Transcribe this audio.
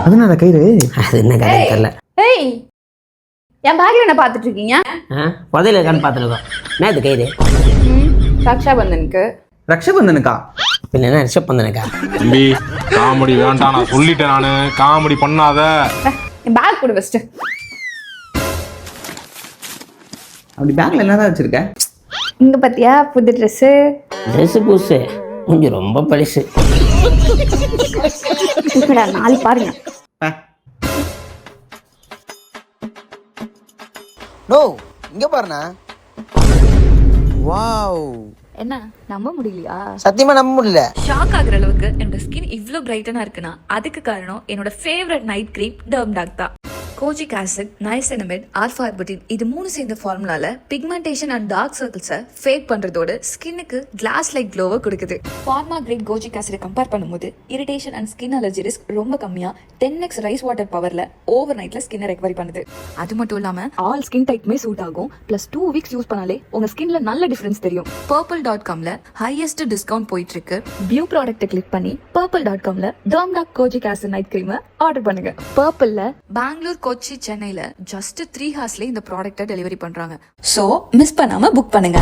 அதனால கயிறு அது என்ன கதை தெரியல. ஏய், என் பேக்ல என்ன பார்த்துட்டு இருக்கீங்க? புதையில இருக்கான்னு பார்த்துருக்கோம். என்ன இது கயிறு? ரக்ஷா பந்தனுக்கு. ரக்ஷபந்தனுக்கா? பின்ன என்ன ரிஷப் பந்தனுக்கா? தம்பி காமெடி வேண்டாம், நான் சொல்லிட்டேன். நானு காமெடி பண்ணாத. என் பேக் கூட ஃபர்ஸ்ட். அப்படி பேக்ல என்னதான் வச்சிருக்க? இங்க பாத்தியா புது ட்ரெஸ்? ட்ரெஸ் பூசு கொஞ்சம் ரொம்ப பழிசு. இப்படா நாளை பாருங்க. நோ இங்க பாருண்ணா. வாவ், என்ன நம்ப முடியலையா? சத்தியமா நம்ப முடியல. ஷாக் ஆகுற அளவுக்கு என்னோட ஸ்கின் இவ்ளோ பிரைட்டனா இருக்குன்னா அதுக்கு காரணம் என்னோட ஃபேவரட் நைட் கிரீம் டெர்ம்டாக் தான். கோஜிக் ஆசிட், நைசினமைட், ஆல்ஃபா ஆர்புட்டின் இது மூணு சேர்ந்த ஃபார்முலால பிக்மெண்டேஷன் அண்ட் டார்க் சர்க்கிள்ஸை ஃபேக் பண்றதோட ஸ்கின்னுக்கு கிளாஸ் லைக் க்ளோவை கொடுக்குது. ஃபார்மா கிரேட் கோஜிக் ஆசிடை கம்பேர் பண்ணும்போது irritation and skin allergy risk ரொம்ப கம்மியா 10x ரைஸ் வாட்டர் பவர்ல ஓவர் நைட்ல ஸ்கின்னை ரெக்கவரி பண்ணுது. அது மட்டும் இல்லாம ஆல் ஸ்கின் டைப்மே சூட் ஆகும். பிளஸ் 2 வீக்ஸ் யூஸ் பண்ணாலே உங்க ஸ்கின்ல நல்ல டிஃபரன்ஸ் தெரியும். purple.comல ஹையஸ்ட் டிஸ்கவுண்ட் போயிட்டு இருக்கு. வியூ ப்ராடக்ட்டை கிளிக் பண்ணி purple.comல டெர்ம்டாக் கோஜிக் ஆசிட் நைட் கிரீமை ஆர்டர் பண்ணுங்க. பர்பிள்ல பெங்களூர், கொச்சி, சென்னையில ஜஸ்ட் 3 ஹார்ஸ்ல இந்த ப்ராடக்ட்டை டெலிவரி பண்றாங்க. சோ மிஸ் பண்ணாம புக் பண்ணுங்க.